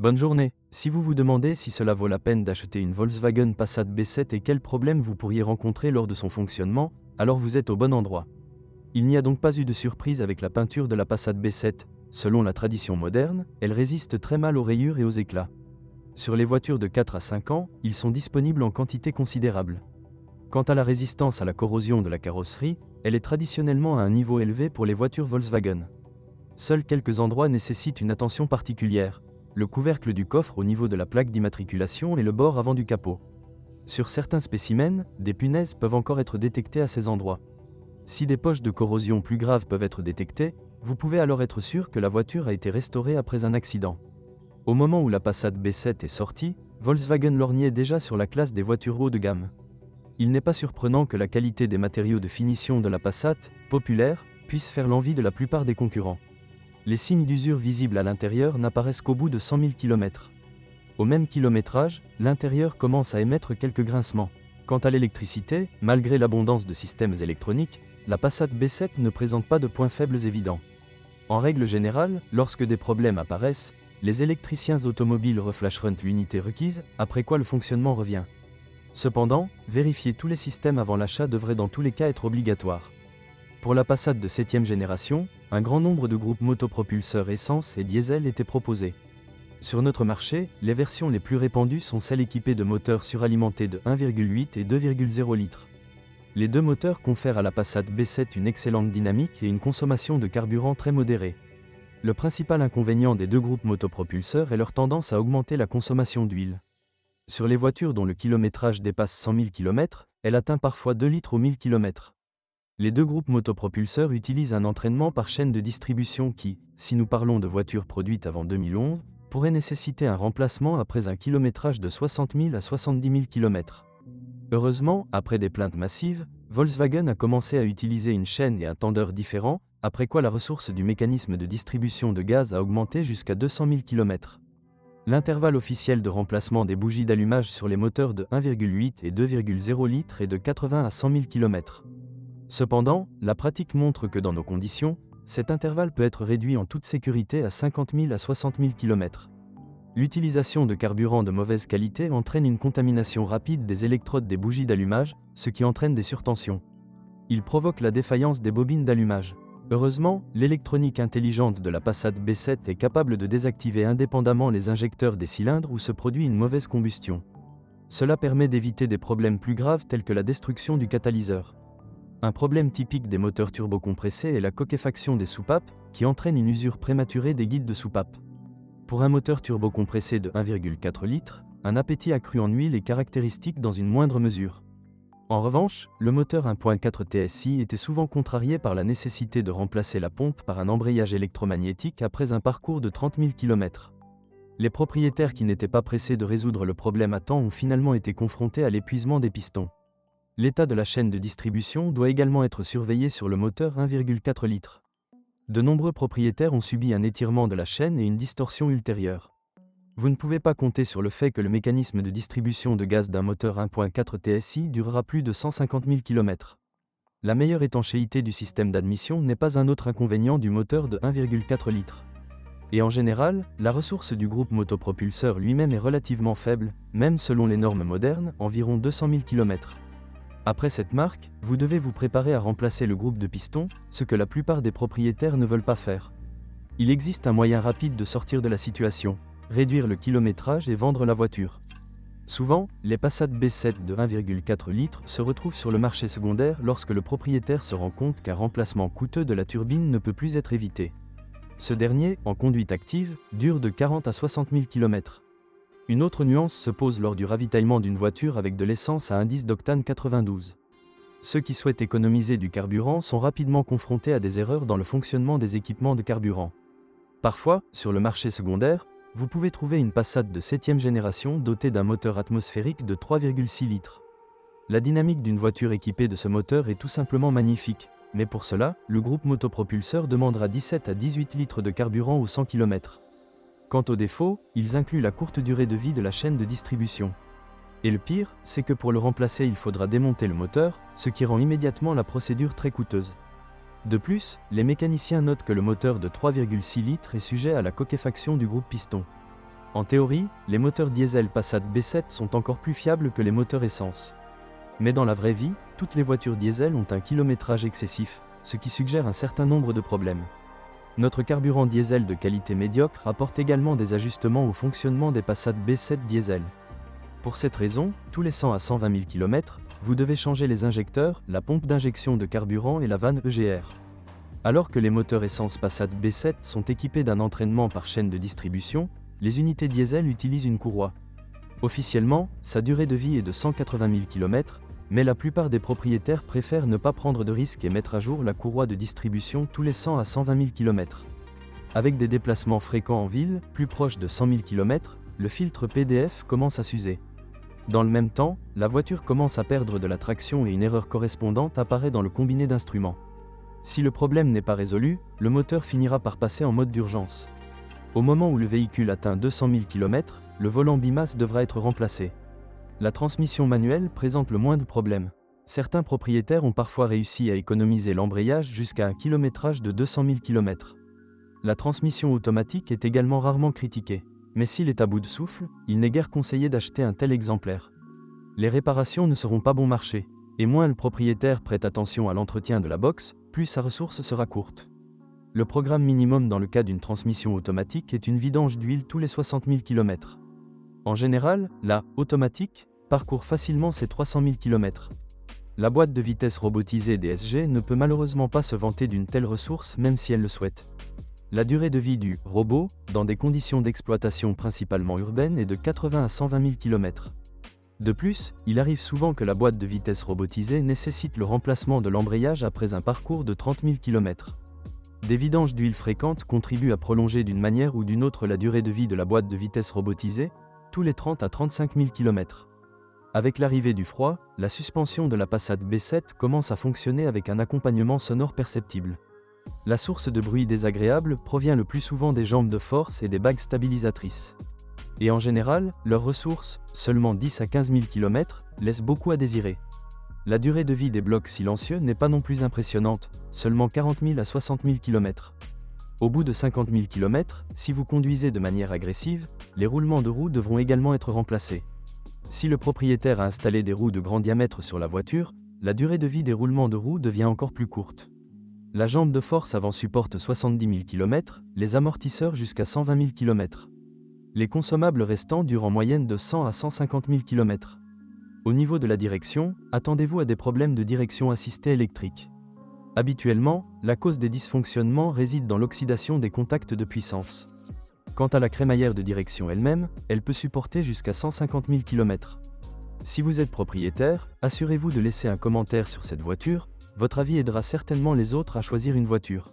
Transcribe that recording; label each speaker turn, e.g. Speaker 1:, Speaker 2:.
Speaker 1: Bonne journée. Si vous vous demandez si cela vaut la peine d'acheter une Volkswagen Passat B7 et quels problèmes vous pourriez rencontrer lors de son fonctionnement, alors vous êtes au bon endroit. Il n'y a donc pas eu de surprise avec la peinture de la Passat B7. Selon la tradition moderne, elle résiste très mal aux rayures et aux éclats. Sur les voitures de 4 à 5 ans, ils sont disponibles en quantité considérable. Quant à la résistance à la corrosion de la carrosserie, elle est traditionnellement à un niveau élevé pour les voitures Volkswagen. Seuls quelques endroits nécessitent une attention particulière: le couvercle du coffre au niveau de la plaque d'immatriculation et le bord avant du capot. Sur certains spécimens, des punaises peuvent encore être détectées à ces endroits. Si des poches de corrosion plus graves peuvent être détectées, vous pouvez alors être sûr que la voiture a été restaurée après un accident. Au moment où la Passat B7 est sortie, Volkswagen lorgnait déjà sur la classe des voitures haut de gamme. Il n'est pas surprenant que la qualité des matériaux de finition de la Passat, populaire, puisse faire l'envie de la plupart des concurrents. Les signes d'usure visibles à l'intérieur n'apparaissent qu'au bout de 100 000 km. Au même kilométrage, l'intérieur commence à émettre quelques grincements. Quant à l'électricité, malgré l'abondance de systèmes électroniques, la Passat B7 ne présente pas de points faibles évidents. En règle générale, lorsque des problèmes apparaissent, les électriciens automobiles reflasheront l'unité requise, après quoi le fonctionnement revient. Cependant, vérifier tous les systèmes avant l'achat devrait dans tous les cas être obligatoire. Pour la Passat de 7e génération, un grand nombre de groupes motopropulseurs essence et diesel étaient proposés. Sur notre marché, les versions les plus répandues sont celles équipées de moteurs suralimentés de 1,8 et 2,0 litres. Les deux moteurs confèrent à la Passat B7 une excellente dynamique et une consommation de carburant très modérée. Le principal inconvénient des deux groupes motopropulseurs est leur tendance à augmenter la consommation d'huile. Sur les voitures dont le kilométrage dépasse 100 000 km, elle atteint parfois 2 litres au 1000 km. Les deux groupes motopropulseurs utilisent un entraînement par chaîne de distribution qui, si nous parlons de voitures produites avant 2011, pourrait nécessiter un remplacement après un kilométrage de 60 000 à 70 000 km. Heureusement, après des plaintes massives, Volkswagen a commencé à utiliser une chaîne et un tendeur différents, après quoi la ressource du mécanisme de distribution de gaz a augmenté jusqu'à 200 000 km. L'intervalle officiel de remplacement des bougies d'allumage sur les moteurs de 1,8 et 2,0 litres est de 80 à 100 000 km. Cependant, la pratique montre que dans nos conditions, cet intervalle peut être réduit en toute sécurité à 50 000 à 60 000 km. L'utilisation de carburant de mauvaise qualité entraîne une contamination rapide des électrodes des bougies d'allumage, ce qui entraîne des surtensions. Il provoque la défaillance des bobines d'allumage. Heureusement, l'électronique intelligente de la Passat B7 est capable de désactiver indépendamment les injecteurs des cylindres où se produit une mauvaise combustion. Cela permet d'éviter des problèmes plus graves tels que la destruction du catalyseur. Un problème typique des moteurs turbocompressés est la coquefaction des soupapes, qui entraîne une usure prématurée des guides de soupape. Pour un moteur turbocompressé de 1,4 litres, un appétit accru en huile est caractéristique dans une moindre mesure. En revanche, le moteur 1.4 TSI était souvent contrarié par la nécessité de remplacer la pompe par un embrayage électromagnétique après un parcours de 30 000 km. Les propriétaires qui n'étaient pas pressés de résoudre le problème à temps ont finalement été confrontés à l'épuisement des pistons. L'état de la chaîne de distribution doit également être surveillé sur le moteur 1,4 litres. De nombreux propriétaires ont subi un étirement de la chaîne et une distorsion ultérieure. Vous ne pouvez pas compter sur le fait que le mécanisme de distribution de gaz d'un moteur 1.4 TSI durera plus de 150 000 km. La meilleure étanchéité du système d'admission n'est pas un autre inconvénient du moteur de 1,4 litres. Et en général, la ressource du groupe motopropulseur lui-même est relativement faible, même selon les normes modernes, environ 200 000 km. Après cette marque, vous devez vous préparer à remplacer le groupe de pistons, ce que la plupart des propriétaires ne veulent pas faire. Il existe un moyen rapide de sortir de la situation: réduire le kilométrage et vendre la voiture. Souvent, les Passat B7 de 1,4 litres se retrouvent sur le marché secondaire lorsque le propriétaire se rend compte qu'un remplacement coûteux de la turbine ne peut plus être évité. Ce dernier, en conduite active, dure de 40 à 60 000 km. Une autre nuance se pose lors du ravitaillement d'une voiture avec de l'essence à indice d'octane 92. Ceux qui souhaitent économiser du carburant sont rapidement confrontés à des erreurs dans le fonctionnement des équipements de carburant. Parfois, sur le marché secondaire, vous pouvez trouver une Passat de 7e génération dotée d'un moteur atmosphérique de 3,6 litres. La dynamique d'une voiture équipée de ce moteur est tout simplement magnifique, mais pour cela, le groupe motopropulseur demandera 17 à 18 litres de carburant aux 100 km. Quant aux défauts, ils incluent la courte durée de vie de la chaîne de distribution. Et le pire, c'est que pour le remplacer il faudra démonter le moteur, ce qui rend immédiatement la procédure très coûteuse. De plus, les mécaniciens notent que le moteur de 3,6 litres est sujet à la coquefaction du groupe piston. En théorie, les moteurs diesel Passat B7 sont encore plus fiables que les moteurs essence. Mais dans la vraie vie, toutes les voitures diesel ont un kilométrage excessif, ce qui suggère un certain nombre de problèmes. Notre carburant diesel de qualité médiocre apporte également des ajustements au fonctionnement des Passat B7 diesel. Pour cette raison, tous les 100 à 120 000 km, vous devez changer les injecteurs, la pompe d'injection de carburant et la vanne EGR. Alors que les moteurs essence Passat B7 sont équipés d'un entraînement par chaîne de distribution, les unités diesel utilisent une courroie. Officiellement, sa durée de vie est de 180 000 km, mais la plupart des propriétaires préfèrent ne pas prendre de risques et mettre à jour la courroie de distribution tous les 100 à 120 000 km. Avec des déplacements fréquents en ville, plus proches de 100 000 km, le filtre PDF commence à s'user. Dans le même temps, la voiture commence à perdre de la traction et une erreur correspondante apparaît dans le combiné d'instruments. Si le problème n'est pas résolu, le moteur finira par passer en mode d'urgence. Au moment où le véhicule atteint 200 000 km, le volant bimasse devra être remplacé. La transmission manuelle présente le moins de problèmes. Certains propriétaires ont parfois réussi à économiser l'embrayage jusqu'à un kilométrage de 200 000 km. La transmission automatique est également rarement critiquée. Mais s'il est à bout de souffle, il n'est guère conseillé d'acheter un tel exemplaire. Les réparations ne seront pas bon marché, et moins le propriétaire prête attention à l'entretien de la box, plus sa ressource sera courte. Le programme minimum dans le cas d'une transmission automatique est une vidange d'huile tous les 60 000 km. En général, la « automatique » parcourt facilement ces 300 000 km. La boîte de vitesse robotisée DSG ne peut malheureusement pas se vanter d'une telle ressource même si elle le souhaite. La durée de vie du « robot » dans des conditions d'exploitation principalement urbaines est de 80 à 120 000 km. De plus, il arrive souvent que la boîte de vitesse robotisée nécessite le remplacement de l'embrayage après un parcours de 30 000 km. Des vidanges d'huile fréquentes contribuent à prolonger d'une manière ou d'une autre la durée de vie de la boîte de vitesse robotisée, tous les 30 à 35 000 km. Avec l'arrivée du froid, la suspension de la Passat B7 commence à fonctionner avec un accompagnement sonore perceptible. La source de bruit désagréable provient le plus souvent des jambes de force et des bagues stabilisatrices. Et en général, leurs ressources, seulement 10 à 15 000 km, laissent beaucoup à désirer. La durée de vie des blocs silencieux n'est pas non plus impressionnante, seulement 40 000 à 60 000 km. Au bout de 50 000 km, si vous conduisez de manière agressive, les roulements de roues devront également être remplacés. Si le propriétaire a installé des roues de grand diamètre sur la voiture, la durée de vie des roulements de roues devient encore plus courte. La jambe de force avant supporte 70 000 km, les amortisseurs jusqu'à 120 000 km. Les consommables restants durent en moyenne de 100 à 150 000 km. Au niveau de la direction, attendez-vous à des problèmes de direction assistée électrique. Habituellement, la cause des dysfonctionnements réside dans l'oxydation des contacts de puissance. Quant à la crémaillère de direction elle-même, elle peut supporter jusqu'à 150 000 km. Si vous êtes propriétaire, assurez-vous de laisser un commentaire sur cette voiture, votre avis aidera certainement les autres à choisir une voiture.